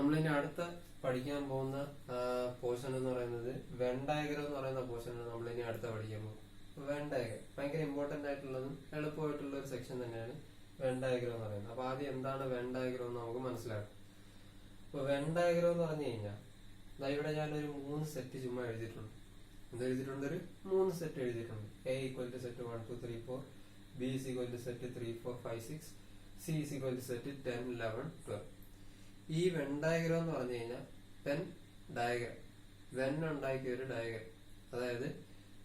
നമ്മളിനി അടുത്ത പഠിക്കാൻ പോകുന്ന പോർഷൻ എന്ന് പറയുന്നത് വെൻ ഡയഗ്രം എന്ന് പറയുന്ന പോർഷനാണ് നമ്മളിനി അടുത്ത പഠിക്കാൻ പോകുന്നത്. വെൻ ഡയഗ്രം ഭയങ്കര ഇമ്പോർട്ടന്റ് ആയിട്ടുള്ളതും എളുപ്പമായിട്ടുള്ള ഒരു സെക്ഷൻ തന്നെയാണ് വെൻ ഡയഗ്രം എന്ന് പറയുന്നത്. അപ്പൊ ആദ്യം എന്താണ് വെൻ ഡയഗ്രം എന്ന് നമുക്ക് മനസ്സിലാക്കാം. അപ്പൊ വെൻ ഡയഗ്രം എന്ന് പറഞ്ഞു കഴിഞ്ഞാൽ ഇവിടെ ഞാനൊരു 3 സെറ്റ് ചുമ്മാ എഴുതിയിട്ടുണ്ട്. എന്തെഴുതിയിട്ടുണ്ട്? ഒരു 3 സെറ്റ് എഴുതിയിട്ടുണ്ട്. A equal to set 1 2 3 4, B is equal to set 3 4 5 6, C is equal to set 10 11 12. ഈ വെൻ ഡയഗ്രം എന്ന് പറഞ്ഞു കഴിഞ്ഞാൽ വെൻ ഡയഗ്രം, വെൻ ഉണ്ടാക്കിയ ഒരു ഡയഗ്രം. അതായത്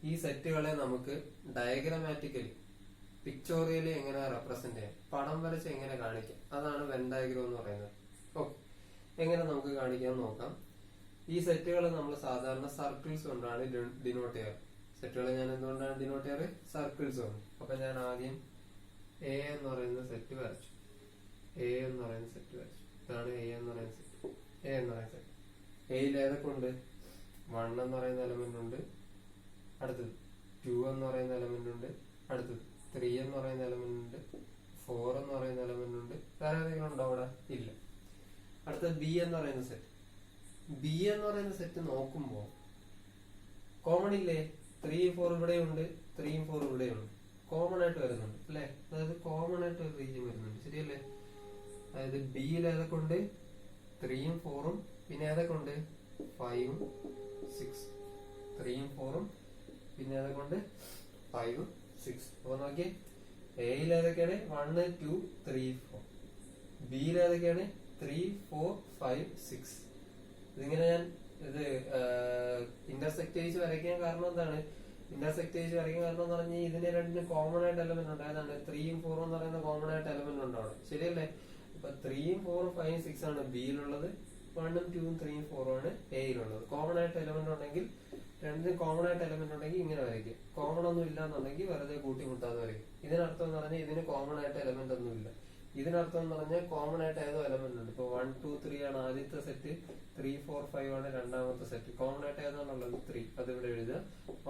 ഈ സെറ്റുകളെ നമുക്ക് ഡയഗ്രമാറ്റിക്കലി പിക്ചോറിയലി എങ്ങനെ റെപ്രസെന്റ് ചെയ്യാം, പടം വരച്ച് എങ്ങനെ കാണിക്കാം, അതാണ് വെൻ ഡയഗ്രം എന്ന് പറയുന്നത്. ഓക്കെ, എങ്ങനെ നമുക്ക് കാണിക്കാൻ നോക്കാം. ഈ സെറ്റുകൾ നമ്മൾ സാധാരണ സർക്കിൾസ് കൊണ്ടാണ് ഡിനോട്ട് ചെയ്യാറ്. സെറ്റുകളെ ഞാൻ എന്തുകൊണ്ടാണ് ഡിനോട്ട് ചെയ്യാറ്? സർക്കിൾസ് കൊണ്ട്. അപ്പൊ ഞാൻ ആദ്യം എ എന്ന് പറയുന്ന സെറ്റ് വരച്ചു. എ എന്ന് പറയുന്ന സെറ്റ് വരച്ചു. ഇതാണ് എ എന്ന് പറയുന്ന സെറ്റ്. എ എന്ന് പറയുന്ന സെറ്റ്. എയിൽ ഏതൊക്കെ ഉണ്ട്? 1 എന്ന് പറയുന്ന എലമെന്റ് ഉണ്ട്, അടുത്തത് 2 എന്ന് പറയുന്ന എലമെന്റ് ഉണ്ട്, അടുത്തത് 3 എന്ന് പറയുന്ന എലമെന്റ് ഉണ്ട്, 4 എന്ന് പറയുന്ന എലമെന്റ് ഉണ്ട്. വേറെ ഏതെങ്കിലും ഉണ്ടോ അവിടെ? ഇല്ല. അടുത്തത് ബി എന്ന് പറയുന്ന സെറ്റ്. ബി എന്ന് പറയുന്ന സെറ്റ് നോക്കുമ്പോ കോമൺ ഇല്ലേ? 3 4 ഇവിടെ ഉണ്ട്, 3 4 ഇവിടെ ഉണ്ട്, കോമൺ ആയിട്ട് വരുന്നുണ്ട് അല്ലെ? അതായത് കോമൺ ആയിട്ട് ഒരു റീജിയൻ വരുന്നുണ്ട്, ശരിയല്ലേ? അതായത് ബിയിൽ ഏതൊക്കെ ഉണ്ട്? 3 4, പിന്നെ ഏതൊക്കെ ഉണ്ട്? 5 6. 3 4, പിന്നെ ഏതൊക്കെ ഉണ്ട്? 5 6. അപ്പൊ നോക്കിയേ, എയിൽ ഏതൊക്കെയാണ്? 1 2 3 4. ബിയിൽ ഏതൊക്കെയാണ്? 3 4 5 6. ഇതിങ്ങനെ ഞാൻ ഇന്റർസെക്ടേജ് വരയ്ക്കാൻ കാരണം എന്താണ്? ഇന്റർസെക്ടേജ് വരയ്ക്കാൻ കാരണം എന്ന് പറഞ്ഞാൽ ഇതിന് രണ്ടിന് കോമൺ ആയിട്ട് എലമെന്റ് ഉണ്ട്. അതാണ് 3 4 എന്ന് പറയുന്ന കോമൺ ആയിട്ട് എലമെന്റ് ഉണ്ട് അവിടെ, ശരിയല്ലേ? അപ്പൊ 3 4 5 6 ആണ് ബിയിലുള്ളത്, 1 2 3 4 ആണ് എയിലുള്ളത്. കോമൺ ആയിട്ട് എലമെന്റ് ഉണ്ടെങ്കിൽ, രണ്ടിനും കോമൺ ആയിട്ട് എലമെന്റ് ഉണ്ടെങ്കിൽ ഇങ്ങനെ വരയ്ക്കും. കോമൺ ഒന്നും ഇല്ല എന്നുണ്ടെങ്കിൽ വെറുതെ കൂട്ടിമുട്ടാതെ വരയ്ക്കും. ഇതിനർത്ഥം എന്ന് പറഞ്ഞാൽ ഇതിന് കോമൺ ആയിട്ട് എലമെന്റ് ഒന്നും ഇല്ല. ഇതിനർത്ഥം എന്ന് പറഞ്ഞാൽ കോമൺ ആയിട്ട് ഏതോ എലമെന്റ് ഉണ്ട്. ഇപ്പൊ 1 2 3 ആണ് ആദ്യത്തെ സെറ്റ്, 3 4 5 ആണ് രണ്ടാമത്തെ സെറ്റ്. കോമൺ ആയിട്ട് ഏതാണുള്ളത്? 3. അതിവിടെ എഴുതുക.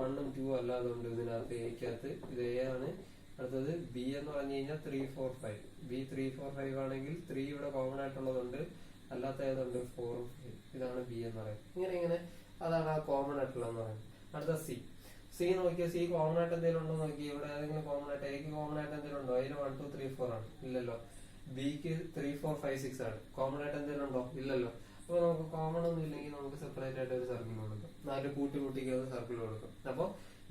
1 2 അല്ലാതെ ഉണ്ട് ഇതിനകത്ത്, എക്കകത്ത്. ഇത് എ ആണ്. അടുത്തത് ബി എന്ന് പറഞ്ഞു കഴിഞ്ഞാൽ 3 4 5. ബി 3 4 5 ആണെങ്കിൽ 3 ഇവിടെ കോമൺ ആയിട്ടുള്ളതുണ്ട്, അല്ലാത്ത ഏതുണ്ട്? 4 5. ഇതാണ് ബി എന്ന് പറയുന്നത്. ഇങ്ങനെ അതാണ് ആ കോമൺ ആയിട്ടുള്ളതെന്ന് പറയുന്നത്. അടുത്ത സി. സി നോക്കിയോ, സി കോമൺ ആയിട്ട് എന്തെങ്കിലും ഉണ്ടോ നോക്കി. ഇവിടെ ഏതെങ്കിലും കോമൺ ആയിട്ട്, എക്ക് കോമൺ ആയിട്ട് എന്തെങ്കിലും ഉണ്ടോ? അതിൽ 1 2 3 4 ആണ്, ഇല്ലല്ലോ. ബിക്ക് 3 4 5 6 ആണ്. കോമൺ ആയിട്ട് എന്തെങ്കിലും ഉണ്ടോ? ഇല്ലല്ലോ. അപ്പൊ നമുക്ക് കോമൺ ഒന്നും ഇല്ലെങ്കിൽ നമുക്ക് സെപ്പറേറ്റ് ആയിട്ട് ഒരു സർക്കിൾ കൊടുക്കാം. 4 കൂട്ടിമുട്ടിക്കാതെ സർക്കിൾ കൊടുക്കാം. അപ്പൊ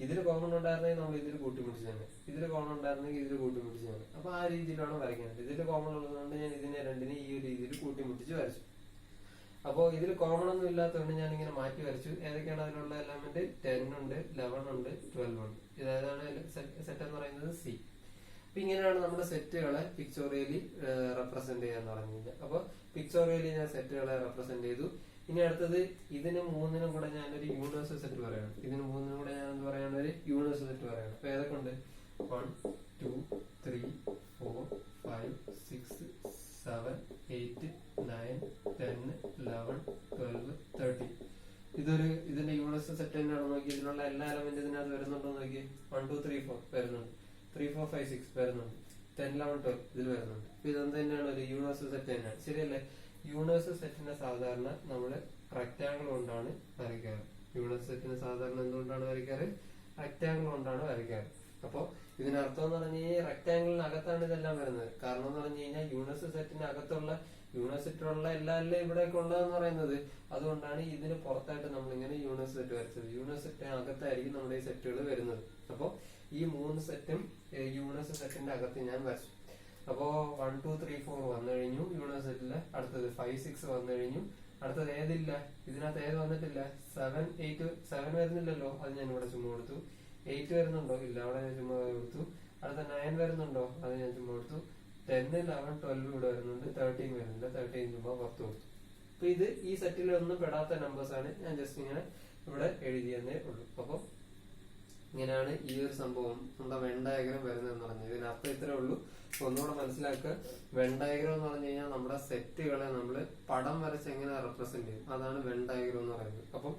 ഇതില് കോമൺ ഉണ്ടായിരുന്നെങ്കിൽ നമ്മൾ ഇതിൽ കൂട്ടിമുട്ടിച്ച് തന്നെ, ഇതിൽ കോമൺ ഉണ്ടായിരുന്നെങ്കിൽ ഇതിൽ കൂട്ടിമുട്ടിച്ച് തന്നെ. അപ്പൊ ആ രീതിയിലാണ് വരയ്ക്കുന്നത്. ഇതിൽ കോമൺ ഉള്ളതുകൊണ്ട് ഞാൻ ഇതിനെ രണ്ടിനെ ഈ ഒരു രീതിയിൽ കൂട്ടിമുട്ടിച്ച് വരച്ചു. അപ്പോ ഇതിൽ കോമൺ ഒന്നും ഇല്ലാത്തതുകൊണ്ട് ഞാൻ ഇങ്ങനെ മാറ്റി വരച്ചു. ഏതൊക്കെയാണ് അതിലുള്ള എലമെന്റ്? 10 ഉണ്ട്, 11 ഉണ്ട്, 12 ഉണ്ട്. ഇതാണ് സെറ്റ് എന്ന് പറയുന്നത് സി. അപ്പൊ ഇങ്ങനെയാണ് നമ്മുടെ സെറ്റുകളെ പിക്ചോറിയലി റെപ്രസെന്റ് ചെയ്യാന്ന് പറഞ്ഞു കഴിഞ്ഞാൽ. അപ്പൊ പിക്ചോറിയലി ഞാൻ സെറ്റുകളെ റെപ്രസെന്റ് ചെയ്തു. ഇനി അടുത്തത് ഇതിന് 3നും കൂടെ ഞാനൊരു യൂണിവേഴ്സൽ സെറ്റ് പറയണം. ഇതിന് 3നും കൂടെ ഞാൻ എന്ത് പറയണം? ഒരു യൂണിവേഴ്സൽ സെറ്റ് പറയണം. അപ്പൊ ഏതൊക്കെ ഉണ്ട്? 1 2 3 4 5 6 7 8 9 10 11 12 13. ഇതിന്റെ യൂണിവേഴ്സൽ സെറ്റ് തന്നെയാണ്. നോക്കി, ഇതിനുള്ള എല്ലാ എലമെന്റ് ഇതിനകത്ത് വരുന്നുണ്ടോ നോക്കി. 1 2 3 4 വരുന്നുണ്ട്, 3 4 5 6 വരുന്നുണ്ട്, 10 11 12 ഇതിൽ വരുന്നുണ്ട്. ഇതെന്ത് തന്നെയാണ്? ഒരു യൂണിവേഴ്സൽ സെറ്റ് തന്നെയാണ്, ശരിയല്ലേ? യൂണിവേഴ്സൽ സെറ്റിനെ സാധാരണ നമ്മള് റെക്ടാങ്കിൾ കൊണ്ടാണ് വരയ്ക്കാറ്. യൂണിവേഴ്സൽ സെറ്റിനെ സാധാരണ എന്തുകൊണ്ടാണ് വരയ്ക്കാറ്? റെക്ടാങ്കിൾ കൊണ്ടാണ് വരയ്ക്കാറ്. അപ്പൊ ഇതിനർത്ഥം എന്ന് പറഞ്ഞാൽ ഈ റെക്ടാങ്കിളിനകത്താണ് ഇതെല്ലാം വരുന്നത്. കാരണം എന്ന് പറഞ്ഞു കഴിഞ്ഞാൽ യൂണിവേഴ്സൽ സെറ്റിന് അകത്തുള്ള, യൂണിവേഴ്സിറ്റിയിലുള്ള എല്ലാം ഇവിടേക്ക് ഉള്ളതെന്ന് പറയുന്നത്. അതുകൊണ്ടാണ് ഇതിന് പുറത്തായിട്ട് നമ്മൾ ഇങ്ങനെ യൂണിവേഴ്സൽ സെറ്റ് വരച്ചത്. യൂണിവേഴ്സിറ്റിന് അകത്തായിരിക്കും നമ്മുടെ ഈ സെറ്റുകൾ വരുന്നത്. അപ്പൊ ഈ 3 സെറ്റും യൂണിവേഴ്സൽ സെറ്റിന്റെ അകത്ത് ഞാൻ വരച്ചു. അപ്പോ 1 2 3 4 വന്നു കഴിഞ്ഞു യൂണിവേഴ്സിറ്റിയില്. അടുത്തത് 5 6 വന്നു കഴിഞ്ഞു. അടുത്തത് ഏതില്ല? ഇതിനകത്ത് ഏത് വന്നിട്ടില്ല? 7 8. 7 വരുന്നില്ലല്ലോ, അത് ഞാൻ ഇവിടെ ചുമ്മാ കൊടുത്തു. 8 വരുന്നുണ്ടോ? ഇല്ല, അവിടെ ഞാൻ ചുമ്മാ കൊടുത്തു. അടുത്ത 9 വരുന്നുണ്ടോ? അത് ഞാൻ ചുമ്മാ കൊടുത്തു. 10 11 12 ഇവിടെ വരുന്നുണ്ട്, 13 വരുന്നില്ല, 13 ചുമ്മാ പുറത്തു കൊടുത്തു. അപ്പൊ ഇത് ഈ സെറ്റിൽ ഒന്നും പെടാത്ത നമ്പേഴ്സ് ആണ്. ഞാൻ ജസ്റ്റ് ഇങ്ങനെ ഇവിടെ എഴുതിയെന്നേ ഉള്ളൂ. അപ്പൊ ഇങ്ങനെയാണ് ഈ ഒരു സംഭവം നമ്മുടെ വെൻ ഡയഗ്രം വരുന്നതെന്ന് പറഞ്ഞത്. ഇതിനർത്ഥം ഇത്രേ ഉള്ളൂ. ഒന്നുകൂടെ മനസ്സിലാക്കുക. വെൻ ഡയഗ്രം എന്ന് പറഞ്ഞു കഴിഞ്ഞാൽ നമ്മുടെ സെറ്റുകളെ നമ്മൾ പടം വരച്ച് എങ്ങനെ റെപ്രസെന്റ് ചെയ്യും, അതാണ് വെൻ ഡയഗ്രം എന്ന് പറയുന്നത്. അപ്പം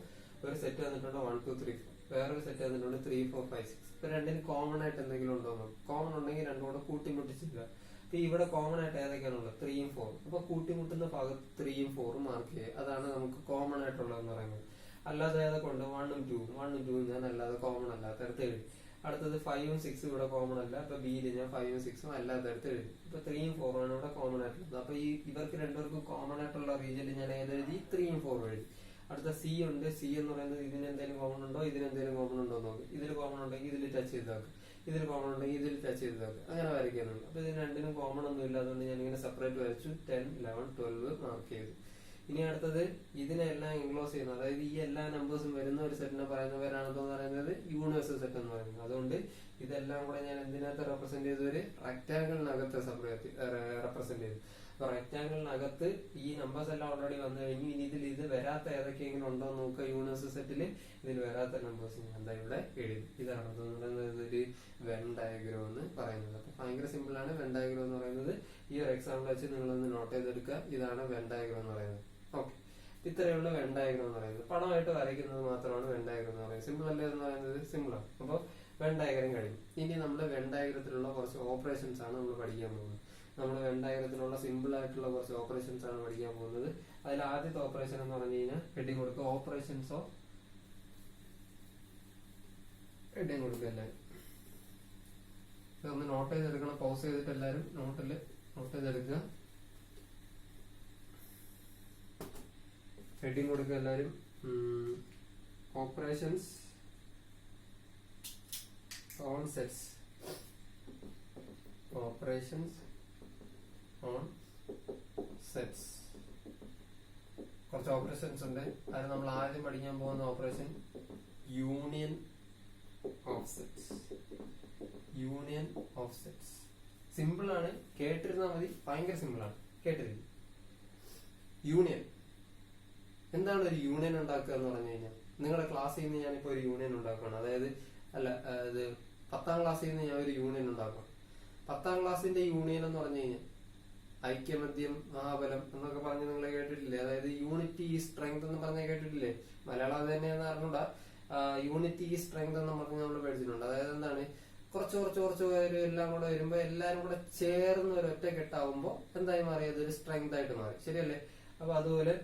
ഒരു സെറ്റ് വന്നിട്ടുണ്ട് 1 2 3 4, വേറൊരു സെറ്റ് വന്നിട്ടുണ്ട് 3 4 5 6. ഇപ്പൊ രണ്ടിന് കോമൺ ആയിട്ട് എന്തെങ്കിലും ഉണ്ടോ? കോമൺ ഉണ്ടെങ്കിൽ രണ്ടും കൂടെ കൂട്ടിമുട്ടിച്ചില്ല. ഇപ്പൊ ഇവിടെ കോമൺ ആയിട്ട് ഏതൊക്കെയാണുള്ളത്? 3 ഉം 4. അപ്പൊ കൂട്ടിമുട്ടുന്ന ഭാഗത്ത് 3 ഉം 4 ഉം മാർക്ക് ചെയ്യുക. അതാണ് നമുക്ക് കോമൺ ആയിട്ടുള്ളതെന്ന് പറയുന്നത്. അല്ലാതെ ഏതൊക്കെ ഉണ്ട്? 1 ഉം 2 ഉം ഞാൻ അല്ലാതെ കോമൺ അല്ലാത്തടുത്ത് എഴുതി. അടുത്തത് 5 ഉം 6 ഇവിടെ കോമൺ അല്ല. അപ്പൊ ബിയിൽ ഞാൻ 5 ഉം 6 ഉം അല്ലാത്തടുത്ത് എഴുതി. ഇപ്പൊ 3 ഉം 4 ആണ് ഇവിടെ കോമൺ ആയിട്ടുള്ളത്. അപ്പൊ ഇവർക്ക് രണ്ടുപേർക്കും കോമൺ ആയിട്ടുള്ള റീജിയനിൽ ഞാൻ ഏതെഴുതി? 3 ഉം 4 ഉം എഴുതി. അടുത്ത സി ഉണ്ട്. സി എന്ന് പറയുന്നത് ഇതിന് എന്തെങ്കിലും കോമൺ ഉണ്ടോ, ഇതിന് എന്തെങ്കിലും കോമൺ ഉണ്ടോ എന്ന് നോക്കും. ഇതിൽ കോമൺ ഉണ്ടെങ്കിൽ ഇതിൽ ടച്ച് ചെയ്ത് നോക്കും, ഇതിൽ കോമൺ ഉണ്ടെങ്കിൽ ഇതിൽ ടച്ച് ചെയ്ത് നോക്കും. അങ്ങനെ വരയ്ക്കുന്നുണ്ട്. അപ്പൊ ഇതിന് രണ്ടിനും കോമൺ ഒന്നും ഇല്ല. അതുകൊണ്ട് ഞാൻ ഇങ്ങനെ സെപ്പറേറ്റ് വരച്ചു. 10, 11, 12 മാർക്ക് ചെയ്തു. ഇനി അടുത്തത് ഇതിനെല്ലാം ഇൻക്ലോസ് ചെയ്യുന്നത്, അതായത് ഈ എല്ലാ നമ്പേഴ്സും വരുന്ന ഒരു സെറ്റിനെ പറയുന്ന പേരാണെന്ന് പറയുന്നത് യൂണിവേഴ്സൽ സെറ്റ് എന്ന് പറയുന്നത്. അതുകൊണ്ട് ഇതെല്ലാം കൂടെ ഞാൻ എന്തിനകത്ത് റെപ്രസെന്റ് ചെയ്ത്? ഒരു റെക്ടാങ്കിളിനകത്ത് റെപ്രസെന്റ് ചെയ്തു. അപ്പൊ റെക്ടാങ്കിളിനകത്ത് ഈ നമ്പേഴ്സ് എല്ലാം ഓൾറെഡി വന്നു കഴിഞ്ഞു. ഇനി ഇത് വരാത്ത ഏതൊക്കെയെങ്കിലും ഉണ്ടോ എന്ന് നോക്കുക. യൂണിവേഴ്സൽ സെറ്റിൽ ഇതിൽ വരാത്ത നമ്പേഴ്സ് ഞാൻ എന്താ ഇവിടെ എഴുതി. ഇതാണ് ഒരു വെൻ ഡയഗ്രം എന്ന് പറയുന്നത്. അപ്പൊ ഭയങ്കര സിമ്പിൾ ആണ് വെൻ ഡയഗ്രം എന്ന് പറയുന്നത്. ഈ ഒരു എക്സാമ്പിൾ വെച്ച് നിങ്ങളൊന്ന് നോട്ട് ചെയ്തെടുക്കുക. ഇതാണ് വെൻ ഡയഗ്രം എന്ന് പറയുന്നത്. ഓക്കെ, ഇത്രയുള്ള വെൻ ഡയഗ്രം എന്ന് പറയുന്നത്. പടമായിട്ട് വരയ്ക്കുന്നത് മാത്രമാണ് വെൻ ഡയഗ്രം എന്ന് പറയുന്നത്. സിമ്പിൾ അല്ലേ എന്ന് പറയുന്നത്? സിമ്പിൾ ആണ്. അപ്പോൾ വെൻ ഡയഗ്രം കഴിഞ്ഞു. ഇനി നമ്മൾ വെൻ ഡയഗ്രത്തിലുള്ള കുറച്ച് ഓപ്പറേഷൻസ് ആണ് നമ്മൾ പഠിക്കാൻ പോകുന്നത്. നമ്മൾ വെൻ ഡയഗ്രത്തിലുള്ള സിമ്പിൾ ആയിട്ടുള്ള കുറച്ച് ഓപ്പറേഷൻസ് ആണ് പഠിക്കാൻ പോകുന്നത്. അതിൽ ആദ്യത്തെ ഓപ്പറേഷൻ എന്ന് പറഞ്ഞു കഴിഞ്ഞാൽ ഹെഡിങ് കൊടുക്കുക, ഓപ്പറേഷൻസ് ഓഫ് ഹെഡിങ് കൊടുക്കുക. എല്ലാവരും ഇതൊന്ന് നോട്ട് ചെയ്തെടുക്കണം. പൗസ് ചെയ്തിട്ട് എല്ലാവരും നോട്ട് ചെയ്തെടുക്കുക. ഹെഡിങ് കൊടുക്കുക എല്ലാവരും. Operations on sets. Operations on sets. കുറച്ച് ഓപ്പറേഷൻസ് ഉണ്ട്. അത് നമ്മൾ ആദ്യം പഠിക്കാൻ പോകുന്ന operation union of sets. Union of sets simple ആണ്, കേട്ടിരുന്നാൽ മതി. ഭയങ്കര സിമ്പിൾ ആണ്, കേട്ടിരിക്കും. യൂണിയൻ എന്താണ്? ഒരു യൂണിയൻ ഉണ്ടാക്കുക എന്ന് പറഞ്ഞു കഴിഞ്ഞാൽ, നിങ്ങളുടെ ക്ലാസ്സിൽ നിന്ന് ഞാനിപ്പോ ഒരു യൂണിയൻ ഉണ്ടാക്കുകയാണ്. അതായത് ഇത് 10ാം ക്ലാസ്സിൽ നിന്ന് ഞാൻ ഒരു യൂണിയൻ ഉണ്ടാക്കണം. 10ാം ക്ലാസ്സിന്റെ യൂണിയൻ എന്ന് പറഞ്ഞു കഴിഞ്ഞാൽ ഐക്യമദ്യം മഹാബലം എന്നൊക്കെ പറഞ്ഞ് നിങ്ങൾ കേട്ടിട്ടില്ലേ? അതായത് യൂണിറ്റി സ്ട്രെങ്ത് എന്ന് പറഞ്ഞ കേട്ടിട്ടില്ലേ? മലയാളം അത് തന്നെയെന്ന് അറിഞ്ഞൂടാ. യൂണിറ്റി സ്ട്രെങ്ത് എന്ന് പറഞ്ഞ് നമ്മൾ പഠിച്ചിട്ടുണ്ട്. അതായത് എന്താണ്? കുറച്ച് പേര് എല്ലാം കൂടെ വരുമ്പോ എല്ലാരും കൂടെ ചേർന്ന് ഒരു ഒറ്റ കെട്ടാവുമ്പോ എന്തായി മാറി? അതൊരു സ്ട്രെങ്ത് ആയിട്ട് മാറി. ശരിയല്ലേ? അപ്പൊ അതുപോലെ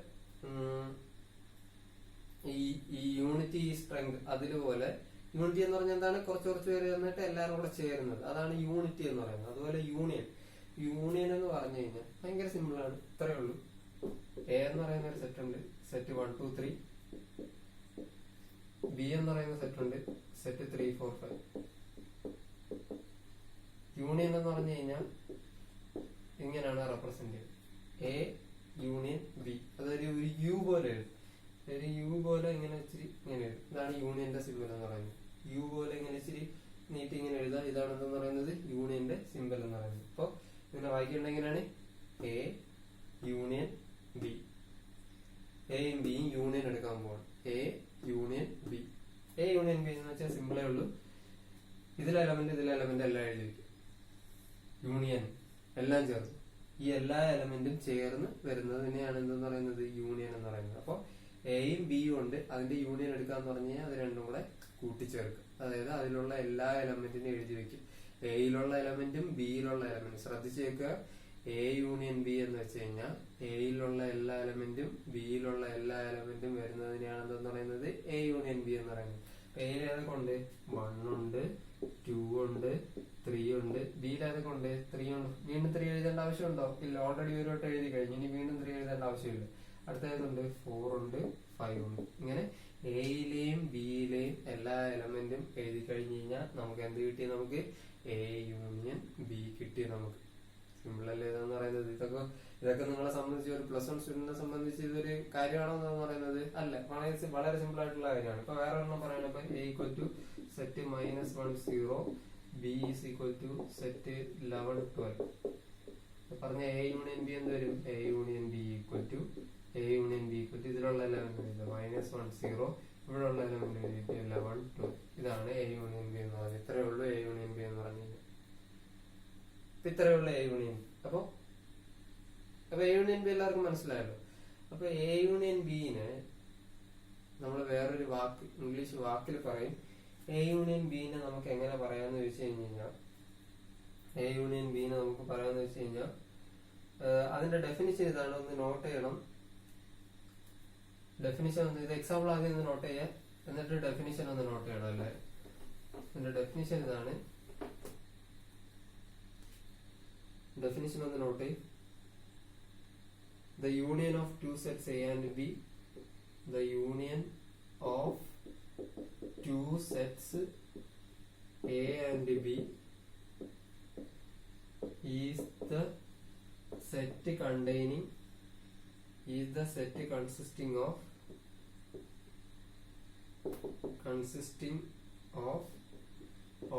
ഈ യൂണിറ്റി സ്ട്രെങ്ത്, അതുപോലെ യൂണിറ്റി എന്ന് പറഞ്ഞാൽ എന്താണ്? കുറച്ച് പേര് വന്നിട്ട് എല്ലാരും കൂടെ ചേരുന്നത്, അതാണ് യൂണിറ്റി എന്ന് പറയുന്നത്. അതുപോലെ യൂണിയൻ എന്ന് പറഞ്ഞു കഴിഞ്ഞാൽ ഭയങ്കര സിമ്പിൾ ആണ്. ഇത്രയേ ഉള്ളൂ. എ എന്ന് പറയുന്ന ഒരു സെറ്റ് ഉണ്ട്, സെറ്റ് 1, 2, 3. ബി എന്ന് പറയുന്ന സെറ്റ് ഉണ്ട്, സെറ്റ് 3, 4, 5. യൂണിയൻ എന്ന് പറഞ്ഞു കഴിഞ്ഞാൽ ഇങ്ങനെയാണ് റെപ്രസെന്റ് ചെയ്യുന്നത്. A union B. അതൊരു യു പോലെ എഴുതും. ഒരു യു പോലെ ഇങ്ങനെ ഇച്ചിരി ഇങ്ങനെ എഴുതും. ഇതാണ് യൂണിയന്റെ സിമ്പിൾ എന്ന് പറയുന്നത്. യു പോലെ ഇങ്ങനെ ഇച്ചിരി നീട്ടി ഇങ്ങനെ എഴുതാം. ഇതാണ് എന്ന് പറയുന്നത് യൂണിയന്റെ സിമ്പിൾ എന്ന് പറയുന്നത്. അപ്പൊ ഇങ്ങനെ വായിക്കേണ്ടെങ്കിലാണ് എ യൂണിയൻ ബി. എയും ബിയും യൂണിയൻ എടുക്കാൻ പോവാണ്. A union B. A union B എന്ന് വെച്ചാൽ സിമ്പിളേ ഉള്ളൂ. ഇതിലെ എലമെന്റ് എല്ലാം എഴുതി വയ്ക്കും. യൂണിയൻ എല്ലാം ചേർന്ന്, ഈ എല്ലാ എലമെന്റും ചേർന്ന് വരുന്നതിനെയാണ് എന്തെന്ന് പറയുന്നത്? യൂണിയൻ എന്ന് പറയുന്നത്. അപ്പൊ എയും ബിയും ഉണ്ട്, അതിന്റെ യൂണിയൻ എടുക്കാന്ന് പറഞ്ഞു കഴിഞ്ഞാൽ അത് രണ്ടും കൂടെ കൂട്ടിച്ചേർക്കും. അതായത് അതിലുള്ള എല്ലാ എലമെന്റിനും എഴുതി വെക്കും. എയിലുള്ള എലമെന്റും ബിയിലുള്ള എലമെന്റും ശ്രദ്ധിച്ചേക്കുക. എ യൂണിയൻ ബി എന്ന് വെച്ച് കഴിഞ്ഞാൽ എയിലുള്ള എല്ലാ എലമെന്റും ബിയിലുള്ള എല്ലാ എലമെന്റും വരുന്നതിനെയാണ് എന്തെന്ന് പറയുന്നത്? എ യൂണിയൻ ബി എന്ന് പറയുന്നത്. എയിൽ ഏതൊക്കെ ഉണ്ട്? 1 ഉണ്ട്, 2 ഉണ്ട്, 3 ഉണ്ട്. ബിയിൽ ഏതൊക്കെ ഉണ്ട്? 3 ഉണ്ട്. വീണ്ടും 3 എഴുതേണ്ട ആവശ്യമുണ്ടോ? ഇല്ല, ഓൾറെഡി ഒരു വട്ടം എഴുതി കഴിഞ്ഞു. ഇനി വീണ്ടും 3 എഴുതേണ്ട ആവശ്യമില്ല. അടുത്തതുണ്ട് 4 ഉണ്ട്, 5 ഉണ്ട്. ഇങ്ങനെ എയിലെയും ബിയിലെയും എല്ലാ എലമെന്റും എഴുതി കഴിഞ്ഞു കഴിഞ്ഞാൽ നമുക്ക് എന്ത് കിട്ടി? നമുക്ക് എ യൂണിയൻ ബി കിട്ടി. നമുക്ക് സിമ്പിൾ അല്ലേ ഇതെന്ന് പറയുന്നത്? ഇതൊക്കെ നിങ്ങളെ സംബന്ധിച്ച് ഒരു +1 സ്റ്റുഡന്റിനെ സംബന്ധിച്ച് ഇതൊരു കാര്യമാണോ എന്ന് പറയുന്നത് അല്ല. വളരെ സിമ്പിൾ ആയിട്ടുള്ള കാര്യമാണ്. ഇപ്പൊ വേറെ ഒരെണ്ണം പറയണപ്പോ A equal to set -1, 0, B is equal to set 11, 12. പറഞ്ഞ എ യൂണിയൻ ബി എന്ത് വരും? A union B equal to ഇതിലുള്ള എലമെന്റ് -1, 0, ഇവിടെയുള്ള എലമെന്റ് 11, 12. ഇതാണ് എ യൂണിയൻ ബി എന്ന് പറയുന്നത്. ഇത്രയേ ഉള്ളൂ എ യൂണിയൻ ബി എന്ന് പറഞ്ഞു കഴിഞ്ഞാൽ. ഇത്രയുള്ള എ യൂണിയൻ. അപ്പൊ എ യൂണിയൻ ബി എല്ലാവർക്കും മനസ്സിലായല്ലോ. അപ്പൊ എ യൂണിയൻ ബിനെ നമ്മൾ വേറൊരു വാക്ക്, ഇംഗ്ലീഷ് വാക്കിൽ പറയും. എ യൂണിയൻ ബിനെ നമുക്ക് എങ്ങനെ പറയാന്ന് ചോദിച്ചു കഴിഞ്ഞാൽ എ യൂണിയൻ ബി എന്ന് നമുക്ക് പറയാന്ന് വെച്ച് കഴിഞ്ഞാൽ അതിന്റെ ഡെഫിനിഷൻ ഇതാണ്, ഒന്ന് നോട്ട് ചെയ്യണം. ഡെഫിനിഷൻ ഒന്ന് ഇത് എക്സാമ്പിൾ ആദ്യം ഒന്ന് നോട്ട് ചെയ്യാം, എന്നിട്ട് ഡെഫിനിഷൻ ഒന്ന് നോട്ട് ചെയ്യണം അല്ലേ. ഇതിന്റെ ഡെഫിനിഷൻ ഇതാണ്, ഡെഫിനിഷൻ ഒന്ന് നോട്ട് ചെയ്യും. The union of two sets A and B, the union of two sets A and B is the set containing, is the set consisting of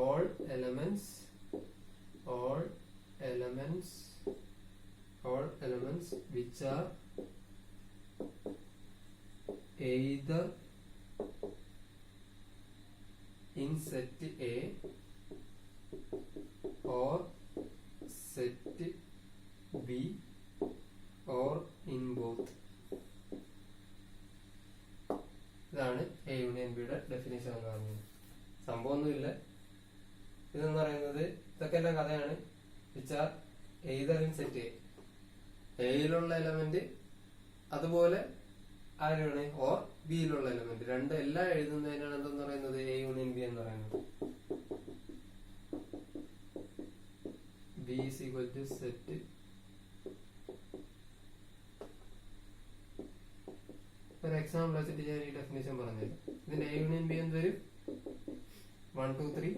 all elements which are either in set A or set B or in both. ഇതാണ് A union ബിയുടെ definition എന്ന് പറഞ്ഞത്. സംഭവമൊന്നുമില്ല, ഇതെന്ന് പറയുന്നത് ഇതൊക്കെ എല്ലാം കഥയാണ്. Which are either in set A, എയിലുള്ള എലമെന്റ് അതുപോലെ ആരാണ് ഓർ ബിയിലുള്ള എലമെന്റ്, രണ്ട് എല്ലാം എഴുതുന്നതിനാണ് എന്തെന്ന് പറയുന്നത് എ യൂണിയൻ ബി എന്ന് പറയുന്നത്. B is equal to set ഒരു എക്സാമ്പിൾ വെച്ചിട്ട് ഞാൻ ഈ ഡെഫിനേഷൻ പറഞ്ഞില്ല. ഇതിന്റെ എ യൂണിയൻ ബി എന്ത് വരും? 1 2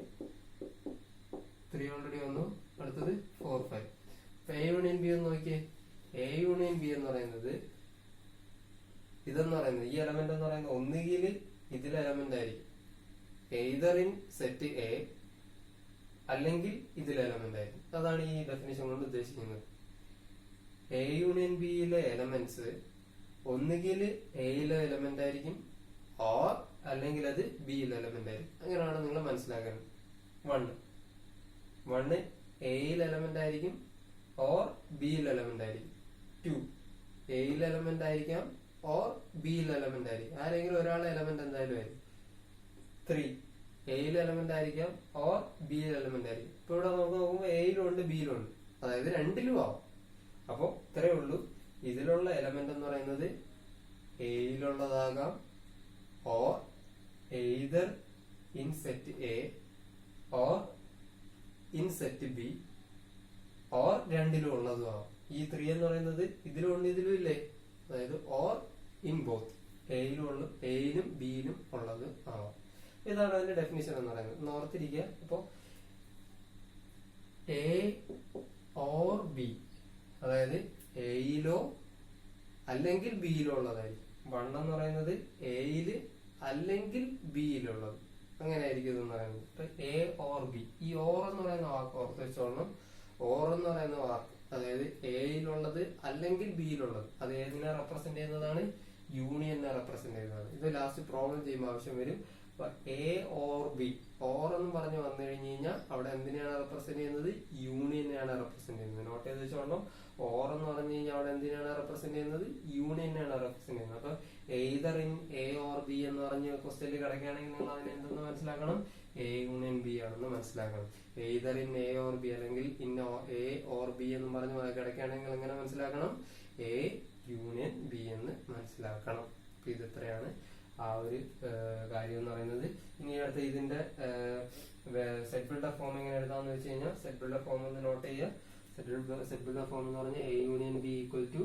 3 ഓൾറെഡി വന്നു, അടുത്തത് 4 5. അപ്പൊ എ യൂണിയൻ ബി എന്ന് നോക്കിയേ. എ യൂണിയൻ ബി എന്ന് പറയുന്നത് ഇതെന്ന് പറയുന്നത് ഈ എലമെന്റ് എന്ന് പറയുന്നത് ഒന്നുകിൽ ഇതിൽ എലമെന്റ് ആയിരിക്കും, എയ്തർ ഇൻ സെറ്റ് എ അല്ലെങ്കിൽ ഇതിൽ എലമെന്റ് ആയിരിക്കും. അതാണ് ഈ ഡെഫിനേഷൻ കൊണ്ട് ഉദ്ദേശിക്കുന്നത്. എ യൂണിയൻ ബിയിലെ എലമെന്റ്സ് ഒന്നുകിൽ എയിലെ എലമെന്റ് ആയിരിക്കും ഓർ അല്ലെങ്കിൽ അത് ബിയിലെ എലമെന്റ് ആയിരിക്കും. അങ്ങനെയാണ് നിങ്ങൾ മനസ്സിലാക്കുന്നത്. 1 എയിൽ എലമെന്റ് ആയിരിക്കും ഓർ ബിയിൽ എലമെന്റ് ആയിരിക്കും. 2 എയിൽ എലമെന്റ് ആയിരിക്കാം ഓർ ബിയിൽ എലമെന്റ് ആയിരിക്കും, ആരെങ്കിലും ഒരാളെ എലമെന്റ് എന്തായാലും ആയിരിക്കും. 3 എയിൽ എലമെന്റ് ആയിരിക്കാം ഓർ ബിയിൽ എലമെന്റ് ആയിരിക്കും. ഇപ്പൊ ഇവിടെ നമുക്ക് നോക്കുമ്പോൾ എയിലും ഉണ്ട് ബിയിലും ഉണ്ട്, അതായത് രണ്ടിലും ആവും. അപ്പൊ ഇത്രയേ ഉള്ളൂ. ഇതിലുള്ള എലമെന്റ് എന്ന് പറയുന്നത് എയിലുള്ളതാകാം or either in set A or in set B or രണ്ടിലും ഉള്ളതും ആവാം. ഈ 3 എന്ന് പറയുന്നത് ഇതിലും ഉണ്ട് ഇതിലും ഇല്ലേ, അതായത് ഓർ ഇൻ ബോത്ത്, എയിലും ബിയിലും ഉള്ളത് ആവാം. ഇതാണ് അതിന്റെ ഡെഫിനിഷൻ എന്ന് പറയുന്നത്. ഓർത്തിരിക്കുക. അപ്പോ എ ഓർ ബി, അതായത് എയിലോ അല്ലെങ്കിൽ ബിയിലോ ഉള്ളതായിരിക്കും. 1 എന്ന് പറയുന്നത് എയില് അല്ലെങ്കിൽ ബിയിലുള്ളത്, അങ്ങനെ ആയിരിക്കും ഇതെന്ന് പറയുന്നത്. ഇപ്പൊ എ ഓർ ബി, ഈ ഓർ എന്ന് പറയുന്ന വാക്ക് ഓർത്ത് വെച്ചോളണം. ഓർ എന്ന് പറയുന്ന വാക്ക് അതായത് എയിലുള്ളത് അല്ലെങ്കിൽ ബിയിലുള്ളത്, അത് ഏതിനെ റെപ്രസെന്റ് ചെയ്യുന്നതാണ്? യൂണിയനെ റെപ്രസെന്റ് ചെയ്യുന്നതാണ്. ഇത് ലാസ്റ്റ് പ്രോബ്ലം ചെയ്യുമ്പോൾ ആവശ്യം വരും. അപ്പൊ എ ഓർ ബി, ഓർ എന്ന് പറഞ്ഞു വന്നു കഴിഞ്ഞു കഴിഞ്ഞാൽ അവിടെ എന്തിനാണ് റെപ്രസെന്റ് ചെയ്യുന്നത്? യൂണിയനെയാണ് റെപ്രസെന്റ് ചെയ്യുന്നത്. നോട്ട് ചെയ്ത് വെച്ചോളണം. ഓർ എന്ന് പറഞ്ഞു കഴിഞ്ഞാൽ അവിടെ എന്തിനാണ് റെപ്രസെന്റ് ചെയ്യുന്നത്? യൂണിയനെയാണ് റെപ്രസെന്റ് ചെയ്യുന്നത്. അപ്പൊ either in A or B എന്ന് പറഞ്ഞ് ക്വസ്റ്റ്യനിൽ കിടക്കുകയാണെങ്കിൽ നിങ്ങൾ അതിനെ എന്തെന്ന് മനസ്സിലാക്കണം? എ യൂണിയൻ ബി ആണെന്ന് മനസ്സിലാക്കണം. Either in A or B അല്ലെങ്കിൽ ഇൻ എ ഓർ ബി എന്ന് പറഞ്ഞ് കിടക്കുകയാണെങ്കിൽ എങ്ങനെ മനസ്സിലാക്കണം? എ യൂണിയൻ ബി എന്ന് മനസ്സിലാക്കണം. അപ്പൊ ഇത് ഇത്രയാണ് ആ ഒരു കാര്യം എന്ന് പറയുന്നത്. ഇനി അടുത്ത ഇതിന്റെ സെറ്റ് ബിൽഡർ ഫോം എങ്ങനെ എഴുതാന്ന് വെച്ച് കഴിഞ്ഞാൽ സെറ്റ് ബിൽഡർ ഫോം ഒന്ന് നോട്ട് ചെയ്യുക. സെറ്റ് ബിൽഡർ ഫോം എന്ന് പറഞ്ഞാൽ A union B equal to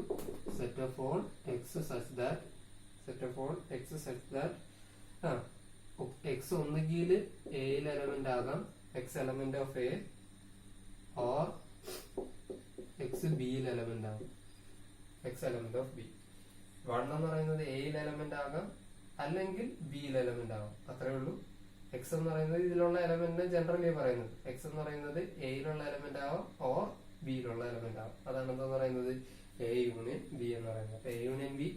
set of all x such that x ഒന്നുകിൽ എയിൽ എലമെന്റ് ആകാം, x element of A, or x ബിയിൽ എലമെന്റ് ആകും, എക്സ് എലമെന്റ് ഓഫ് ബി. 1 എന്ന് പറയുന്നത് എയിൽ എലമെന്റ് ആകാം അല്ലെങ്കിൽ ബിയിൽ എലമെന്റ് ആകാം, അത്രേ ഉള്ളൂ. എക്സ് എന്ന് പറയുന്നത് ഇതിലുള്ള എലമെന്റിനെ ജനറലി പറയുന്നത്. എക്സ് എന്ന് പറയുന്നത് എയിലുള്ള എലമെന്റ് ആവാം ഓർ ബിയിലുള്ള എലമെന്റ് ആവാം. അതാണ് എന്താ പറയുന്നത്? എ യൂണിയൻ ബി എന്ന് പറയുന്നത്. അപ്പൊ എ യൂണിയൻ ബി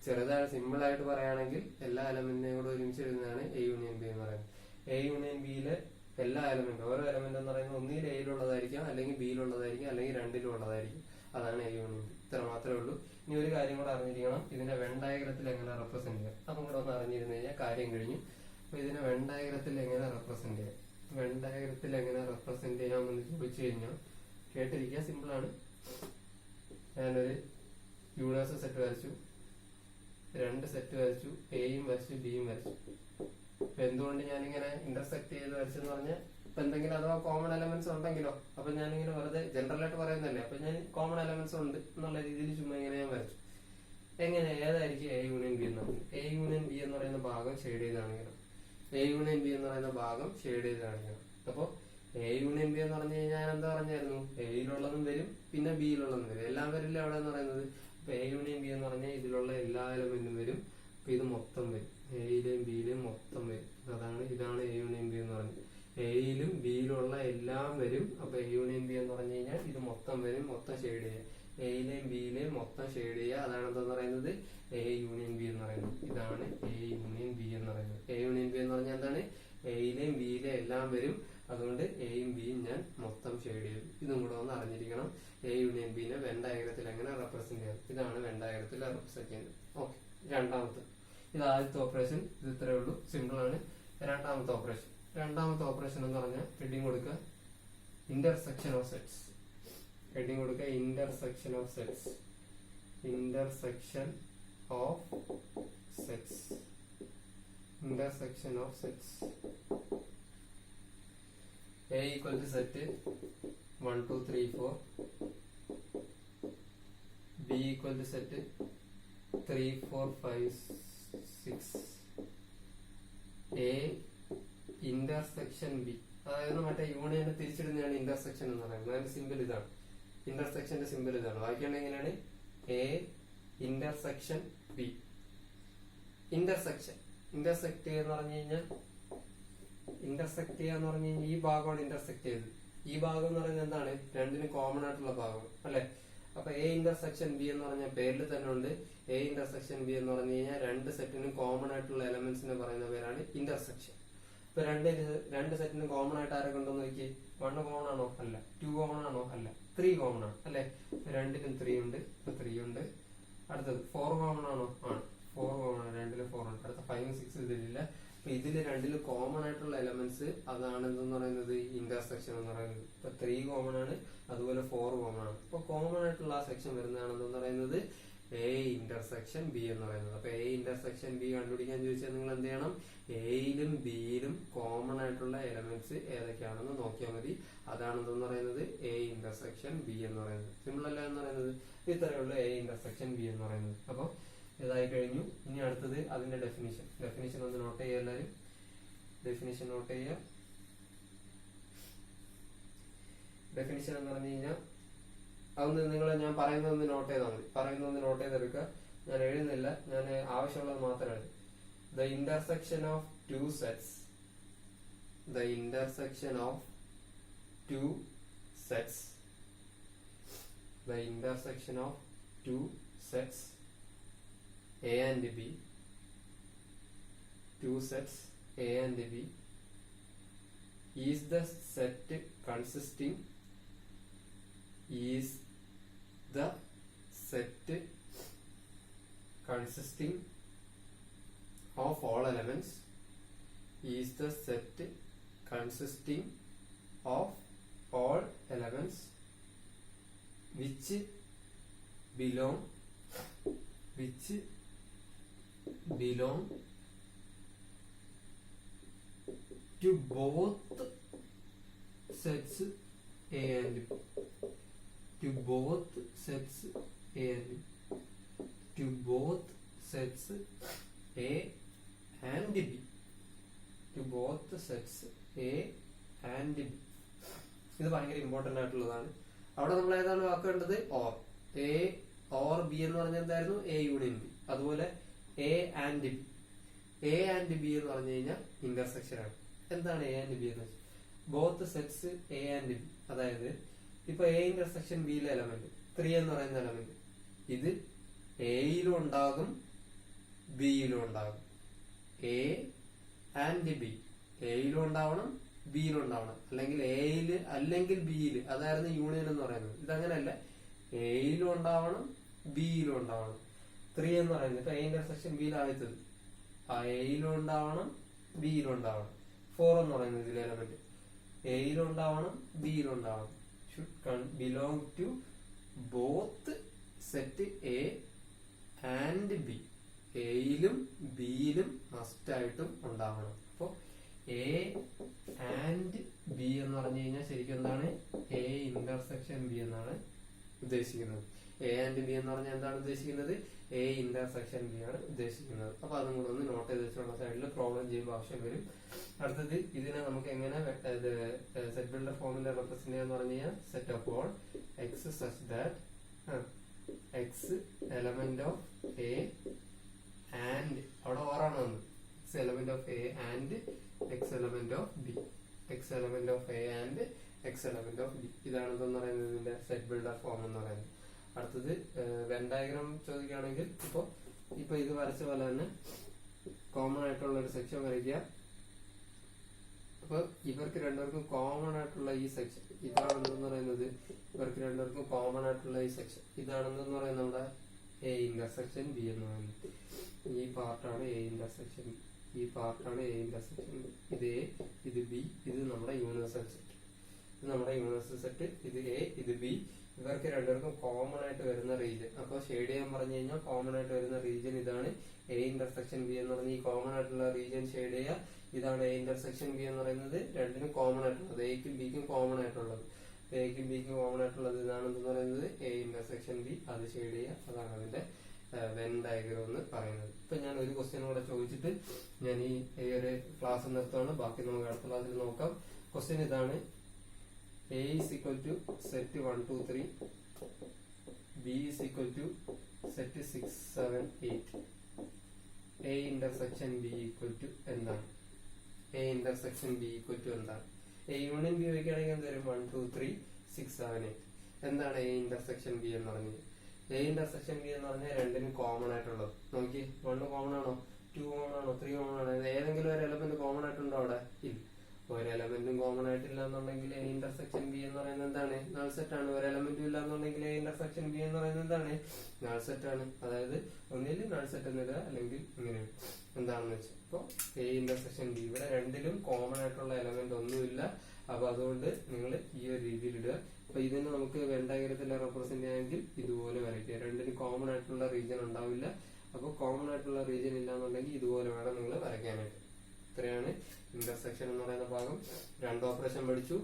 ചെറുതായി സിമ്പിൾ ആയിട്ട് പറയുകയാണെങ്കിൽ എല്ലാ എലമെന്റിനെയും കൂടെ ഒരുമിച്ച് എഴുതുന്നതാണ് എ യൂണിയൻ ബി എന്ന് പറയുന്നത്. എ യൂണിയൻ ബിയിലെ എല്ലാ എലമെന്റും, ഓരോ എലമെന്റ് എന്ന് പറയുന്നത് ഒന്നിൽ എയിലുള്ളതായിരിക്കാം അല്ലെങ്കിൽ ബിയിലുള്ളതായിരിക്കും അല്ലെങ്കിൽ രണ്ടിലും ഉള്ളതായിരിക്കും. അതാണ് എ യൂണിയൻ ബി. ഇത്ര മാത്രമേ ഉള്ളൂ. ഇനി ഒരു കാര്യം കൂടെ അറിഞ്ഞിരിക്കണം, ഇതിന്റെ വെൻ ഡയഗ്രത്തിൽ എങ്ങനെ റെപ്രസെന്റ് ചെയ്യാം. അതും കൂടെ ഒന്ന് അറിഞ്ഞിരുന്നു കഴിഞ്ഞാൽ കാര്യം കഴിഞ്ഞു. അപ്പൊ ഇതിനെ വെൻ ഡയഗ്രത്തിൽ എങ്ങനെ റെപ്രസെന്റ് ചെയ്യാം? വെൻ ഡയഗ്രത്തിൽ എങ്ങനെ റെപ്രസെന്റ് ചെയ്യാമെന്ന് ചോദിച്ചു കഴിഞ്ഞാൽ കേട്ടിരിക്കുക, സിമ്പിൾ ആണ്. ഞാനൊരു യൂണിവേഴ്സൽ സെറ്റ് വരച്ചു, 2 സെറ്റ് വരച്ചു, എയും വരച്ചു ബിയും വരച്ചു. അപ്പൊ എന്തുകൊണ്ട് ഞാനിങ്ങനെ ഇന്റർസെക്ട് ചെയ്ത് വരച്ചെന്ന് പറഞ്ഞാൽ ഇപ്പൊ എന്തെങ്കിലും അഥവാ കോമൺ എലമെന്റ്സ് ഉണ്ടെങ്കിലോ, അപ്പൊ ഞാനിങ്ങനെ വെറുതെ ജനറൽ ആയിട്ട് പറയുന്നതല്ലേ, അപ്പൊ ഞാൻ കോമൺ എലമെന്റ്സ് ഉണ്ട് എന്നുള്ള രീതിയിൽ ചുമ്മാ ഇങ്ങനെ ഞാൻ വരച്ചു. എങ്ങനെ ഏതായിരിക്കും എ യൂണിയൻ ബി എന്ന് പറയുന്നത്? എ യൂണിയൻ ബി എന്ന് പറയുന്ന ഭാഗം ഷെയ്ഡ് ചെയ്ത് കാണിക്കണം. എ യൂണിയൻ ബി എന്ന് പറയുന്ന ഭാഗം ഷെയ്ഡ് ചെയ്ത് കാണിക്കണം. അപ്പൊ എ യൂണിയൻ ബി എന്ന് പറഞ്ഞു കഴിഞ്ഞാൽ ഞാൻ എന്താ പറഞ്ഞായിരുന്നു, എയിലുള്ളതും വരും പിന്നെ ബിയിലുള്ളതും വരും, എല്ലാം വരില്ല അവിടെ എന്ന് പറയുന്നത്. അപ്പൊ എ യൂണിയൻ ബി എന്ന് പറഞ്ഞാൽ ഇതിലുള്ള എല്ലാ എലമെന്റും വരും. അപ്പൊ ഇത് മൊത്തം വരും, എയിലെയും ബിയിലെയും മൊത്തം വരും. ഇതാണ് എ യൂണിയൻ ബി എന്ന് പറയുന്നത്. എയിലും ബിയിലുള്ള എല്ലാം വരും. അപ്പൊ എ യൂണിയൻ ബി എന്ന് പറഞ്ഞു കഴിഞ്ഞാൽ ഇത് മൊത്തം വരും, മൊത്തം ഷെയ്ഡ് ചെയ്യുക. എയിലെയും ബിയിലെയും മൊത്തം ഷെയ്ഡ് ചെയ്യുക. അതാണ് എന്താന്ന് പറയുന്നത്, എ യൂണിയൻ ബി എന്ന് പറയുന്നത്. ഇതാണ് എ യൂണിയൻ ബി എന്ന് പറയുന്നത്. എ യൂണിയൻ ബി എന്ന് പറഞ്ഞാൽ എന്താണ്, എയിലെയും ബിയിലെയും എല്ലാം വരും. അതുകൊണ്ട് എയും ബിയും ഞാൻ മൊത്തം ഷെയ്ഡ് ചെയ്യും. ഇതും കൂടെ ഒന്ന് അറിഞ്ഞിരിക്കണം. എ യൂണിയൻ ബിനെ വെൻ ഡയഗ്രത്തിൽ എങ്ങനെ റെപ്രസെന്റ് ചെയ്യാം, ഇതാണ് വെൻ ഡയഗ്രത്തിൽ റെപ്രസെന്റ് ചെയ്യുന്നത്. ഓക്കെ, രണ്ടാമത്തെ, ഇത് ആദ്യത്തെ ഓപ്പറേഷൻ. ഇത് ഇത്രയേ ഉള്ളൂ, സിമ്പിൾ ആണ്. രണ്ടാമത്തെ ഓപ്പറേഷൻ എന്ന് പറഞ്ഞാൽ ഹെഡിങ് കൊടുക്കുക ഇന്റർസെക്ഷൻ ഓഫ് സെറ്റ്സ്. ഹെഡിങ് കൊടുക്കുക intersection of sets. Intersection of sets. A equal to set 1 2 3 4, B equal to set 3 4 5 6. A intersection B, അതായത് മറ്റേ യൂണിയനെ തിരിച്ചിടുന്നതാണ് ഇന്റർസെക്ഷൻ എന്ന് പറയുന്നത്. അതിന്റെ സിമ്പിൾ ഇതാണ്, ഇന്റർസെക്ഷന്റെ സിമ്പിൾ ഇതാണ്. ബാക്കിയുള്ള എങ്ങനെയാണ്, എ ഇന്റർസെക്ഷൻ ബി. ഇന്റർസെക്ട് എന്ന് പറഞ്ഞു കഴിഞ്ഞാൽ ഈ ഭാഗമാണ് ഇന്റർസെക്ട് ചെയ്തത്. ഈ ഭാഗം എന്ന് പറയുന്നത് എന്താണ്, രണ്ടിനും കോമൺ ആയിട്ടുള്ള ഭാഗം അല്ലെ. അപ്പൊ എ ഇന്റർസെക്ഷൻ ബി എന്ന് പറഞ്ഞ പേരിൽ തന്നെ ഉണ്ട്. എ ഇന്റർസെക്ഷൻ ബി എന്ന് പറഞ്ഞു കഴിഞ്ഞാൽ രണ്ട് സെറ്റിനും കോമൺ ആയിട്ടുള്ള എലമെന്റ്സിനെ പറയുന്ന പേരാണ് ഇന്റർസെക്ഷൻ. ഇപ്പൊ രണ്ട് സെറ്റിനും കോമൺ ആയിട്ട് ആരൊക്കെ ഉണ്ടോ നോക്കി. 1 കോമൺ ആണോ? അല്ല. 2 കോമൺ ആണോ? അല്ല. 3 കോമൺ ആണ് അല്ലെ. രണ്ടിനും 3 ഉണ്ട്. ഇപ്പൊ 3 ഉണ്ട്. അടുത്തത് 4 കോമൺ ആണോ? ആണ്. 4 കോമൺ ആണ്, രണ്ടിലും 4 ഉണ്ട്. അടുത്ത 5 6 ഇതിലില്ല. അപ്പൊ ഇതില് രണ്ടിലും കോമൺ ആയിട്ടുള്ള എലമെന്റ്സ്, അതാണ് എന്തെന്ന് പറയുന്നത്, ഇന്റർസെക്ഷൻ എന്ന് പറയുന്നത്. ഇപ്പൊ 3 കോമൺ ആണ്, അതുപോലെ 4 കോമൺ ആണ്. അപ്പൊ കോമൺ ആയിട്ടുള്ള ആ സെക്ഷൻ വരുന്നതാണ് എന്തെന്ന് പറയുന്നത്, എ ഇന്റർസെക്ഷൻ ബി എന്ന് പറയുന്നത്. അപ്പൊ എ ഇന്റർസെക്ഷൻ ബി കണ്ടുപിടിക്കാൻ ചോദിച്ചാൽ നിങ്ങൾ എന്ത് ചെയ്യണം, എയിലും ബിയിലും കോമൺ ആയിട്ടുള്ള എലമെന്റ്സ് ഏതൊക്കെയാണെന്ന് നോക്കിയാൽ മതി. അതാണ് എന്തെന്ന് പറയുന്നത്, എ ഇന്റർസെക്ഷൻ ബി എന്ന് പറയുന്നത്. സിമ്പിൾ അല്ല എന്ന് പറയുന്നത്. ഇത്രയേ ഉള്ളൂ എ ഇന്റർസെക്ഷൻ ബി എന്ന് പറയുന്നത്. അപ്പൊ ഇതായി കഴിഞ്ഞു. ഇനി അടുത്തത് അതിന്റെ ഡെഫിനിഷൻ ഒന്ന് നോട്ട് ചെയ്യുക എല്ലാവരും. ഡെഫിനിഷൻ നോട്ട് ചെയ്യുക. ഡെഫിനിഷൻ എന്ന് പറഞ്ഞു കഴിഞ്ഞാൽ അതൊന്ന് നിങ്ങൾ ഞാൻ പറയുന്നതൊന്ന് നോട്ട് ചെയ്താൽ മതി. പറയുന്നതൊന്ന് നോട്ട് ചെയ്തെടുക്കുക. ഞാൻ എഴുതുന്നില്ല, ഞാൻ ആവശ്യമുള്ളത് മാത്രം എഴുതും. The intersection of two sets. The intersection of two sets. The intersection of two sets A and B. Two sets A and B is the set consisting of all elements. Is the set consisting of all elements which belong to both sets A and B. To both sets A and B. To both sets A and B. To both sets A and B. ഇത് ഭയങ്കര important ആയിട്ടുള്ളതാണ്. അവിടെ നമ്മൾ ഏതാണ് വാക്കേണ്ടത്, or. A or B എന്ന് പറഞ്ഞാൽ എന്തായിരുന്നു, A union B. അതുപോലെ A and B. A and B എന്ന് പറഞ്ഞു കഴിഞ്ഞാൽ ഇന്റർസെക്ഷൻ ആണ്. എന്താണ് എ ആൻഡ് ബി എന്ന് വെച്ചാൽ, both sets A and B. അതായത് ഇപ്പൊ എ ഇന്റർസെക്ഷൻ ബിയിലെ എലമെന്റ് 3 എന്ന് പറയുന്ന എലമെന്റ്, ഇത് എയിലും ഉണ്ടാകും ബിയിലും ഉണ്ടാകും. എ ആൻഡ് ബി, എയിലും ഉണ്ടാവണം ബിയിലും ഉണ്ടാവണം. അല്ലെങ്കിൽ എയില് അല്ലെങ്കിൽ ബിയില്, അതായിരുന്നു യൂണിയൻ എന്ന് പറയുന്നത്. ഇതങ്ങനെയല്ല, എയിലും ഉണ്ടാവണം ബിയിലും ഉണ്ടാവണം. 3 എന്ന് പറയുന്നത് ഇപ്പൊ എ ഇന്റർസെക്ഷൻ ബിയിലാദ്യത്തത്, ആ എയിലും ഉണ്ടാവണം ബിയിലും ഉണ്ടാവണം. 4 എന്ന് പറയുന്നത് ഇതിലെ എലമെന്റ്. എയിലുണ്ടാവണം, ബിയിലുണ്ടാവണം. Should belong to both set A and B. എയിലും ബിയിലും മസ്റ്റ് ആയിട്ടും ഉണ്ടാവണം. അപ്പൊ എ ആൻഡ് ബി എന്ന് പറഞ്ഞു കഴിഞ്ഞാൽ ശരിക്കും എന്താണ്? എ ഇന്റർസെക്ഷൻ ബി എന്നാണ് ഉദ്ദേശിക്കുന്നത്. എ ആൻഡ് ബി എന്ന് പറഞ്ഞാൽ എന്താണ് ഉദ്ദേശിക്കുന്നത്? എ ഇന്റർസെക്ഷൻ ബി ആണ് ഉദ്ദേശിക്കുന്നത്. അപ്പൊ അതും കൂടെ ഒന്ന് നോട്ട് ചെയ്ത് വെച്ചുള്ള സൈഡിൽ പ്രോബ്ലം ചെയ്യുമ്പോൾ ആവശ്യം വരും. അടുത്തത് ഇതിനെ നമുക്ക് എങ്ങനെ സെറ്റ് ബിൽഡർ ഫോമിൽ റെപ്രസെന്റ് ചെയ്യാന്ന് പറഞ്ഞു കഴിഞ്ഞാൽ set of all x such that X element of A and അവിടെ ഓറാണ് വന്നത്. X element of A and X element of B. X element of A and X element of B. ഇതാണ് എന്തെന്ന് പറയുന്നത് ഇതിന്റെ സെറ്റ് ബിൽഡർ ഫോം എന്ന് പറയുന്നത്. അടുത്തത് when diagram ചോദിക്കുകയാണെങ്കിൽ ഇപ്പൊ ഇത് വരച്ച പോലെ തന്നെ കോമൺ ആയിട്ടുള്ള ഒരു സെക്ഷൻ വരയ്ക്കുക. അപ്പൊ ഇവർക്ക് രണ്ടുപേർക്കും കോമൺ ആയിട്ടുള്ള ഈ സെക്ഷൻ ഇതാണെന്ന് പറയുന്നത്. ഇവർക്ക് രണ്ടുപേർക്കും കോമൺ ആയിട്ടുള്ള ഈ സെക്ഷൻ ഇതാണെന്ന് പറയുന്നത് നമ്മുടെ എ ഇന്റർസെക്ഷൻ ബി എന്ന് പറയുന്നത്. ഈ പാർട്ടാണ് എ ഇന്റർസെക്ഷൻ, ഈ പാർട്ടാണ് എ ഇന്റർസെക്ഷൻ. ഇത് എ, ഇത് ബി, ഇത് നമ്മുടെ യൂണിവേഴ്സൽ സെറ്റ്. ഇത് നമ്മുടെ യൂണിവേഴ്സൽ സെറ്റ്. ഇത് എ, ഇത് ബി. ഇവർക്ക് രണ്ടുപേർക്കും കോമൺ ആയിട്ട് വരുന്ന റീജിയൻ. അപ്പൊ ഷെയ്ഡ് ചെയ്യാൻ പറഞ്ഞു കഴിഞ്ഞാൽ കോമൺ ആയിട്ട് വരുന്ന റീജിയൻ ഇതാണ് എ ഇന്റർസെക്ഷൻ ബി എന്ന് പറഞ്ഞ ഈ കോമൺ ആയിട്ടുള്ള റീജിയൻ ഷെയ്ഡ് ചെയ്യുക. ഇതാണ് എ ഇന്റർസെക്ഷൻ ബി എന്ന് പറയുന്നത്. രണ്ടിനും കോമൺ ആയിട്ടുള്ളത്, എക്കും ബിക്കും കോമൺ ആയിട്ടുള്ളത്. എക്കും ബിക്കും കോമൺ ആയിട്ടുള്ളത് ഇതാണെന്ന് പറയുന്നത് എ ഇന്റർസെക്ഷൻ ബി. അത് ഷെയ്ഡ് ചെയ്യുക. അതാണ് അതിന്റെ വെൻ ഡയഗ്രാം എന്ന് പറയുന്നത്. ഇപ്പൊ ഞാൻ ഒരു ക്വസ്റ്റ്യൻ കൂടെ ചോദിച്ചിട്ട് ഞാൻ ഈ ഒരു ക്ലാസ് നിർത്തുകയാണ്. ബാക്കി നമുക്ക് അടുത്ത ക്ലാസ്സിൽ നോക്കാം. ക്വസ്റ്റ്യൻ ഇതാണ്. A is equal to set 1, 2, 3. B is equal to set 6, 7, 8. A intersection B equal to എന്താണ്? A intersection B equal to എന്താണ്? A യൂണിയൻ B വയ്ക്കുകയാണെങ്കിൽ എന്തായാലും 1, 2, 3, 6, 7, 8. എന്താണ് A intersection B എന്ന് പറഞ്ഞത്? A intersection B എന്ന് പറഞ്ഞാൽ രണ്ടിനും കോമൺ ആയിട്ടുള്ളത്. നോക്കി, 1 കോമൺ ആണോ, 2 കോമൺ ആണോ, 3 കോമൺ ആണോ? ഏതെങ്കിലും ഒരു എലമെന്റ് കോമൺ ആയിട്ടുണ്ടോ അവിടെ? ഇല്ല. ഒരു എലമെന്റും കോമൺ ആയിട്ടില്ല എന്നുണ്ടെങ്കിൽ എ ഇന്റർസെക്ഷൻ ബി എന്ന് പറയുന്നത് എന്താണ്? നൾ സെറ്റ് ആണ്. ഒരു എലമെന്റും ഇല്ല എന്നുണ്ടെങ്കിൽ എ ഇന്റർസെക്ഷൻ ബി എന്ന് പറയുന്നത് എന്താണ്? നൾ സെറ്റ് ആണ്. അതായത് ഒന്നിൽ നൾ സെറ്റ് എന്നിടുക, അല്ലെങ്കിൽ ഇങ്ങനെ എന്താണെന്ന് വെച്ചാൽ. അപ്പൊ എ ഇന്റർസെക്ഷൻ ബി, ഇവിടെ രണ്ടിലും കോമൺ ആയിട്ടുള്ള എലമെന്റ് ഒന്നുമില്ല. അപ്പൊ അതുകൊണ്ട് നിങ്ങൾ ഈ ഒരു രീതിയിൽ ഇടുക. അപ്പൊ ഇതിന് നമുക്ക് വെൻ ഡയഗ്രത്തിൽ റെപ്രസെന്റ് ചെയ്യാമെങ്കിൽ ഇതുപോലെ വരയ്ക്കുക. രണ്ടിനും കോമൺ ആയിട്ടുള്ള റീജിയൻ ഉണ്ടാവില്ല. അപ്പൊ കോമൺ ആയിട്ടുള്ള റീജിയൻ ഇല്ലാന്നുണ്ടെങ്കിൽ ഇതുപോലെ വേണം നിങ്ങൾ വരയ്ക്കാനായിട്ട്. ഇത്രയാണ് ഇന്റർസെക്ഷൻ എന്ന് പറയുന്ന ഭാഗം. രണ്ട് ഓപ്പറേഷൻ പഠിച്ചു,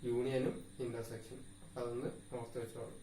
യൂണിയനും ഇന്റർസെക്ഷനും. അപ്പൊ അതൊന്ന് ഓർത്ത് വെച്ചോളൂ.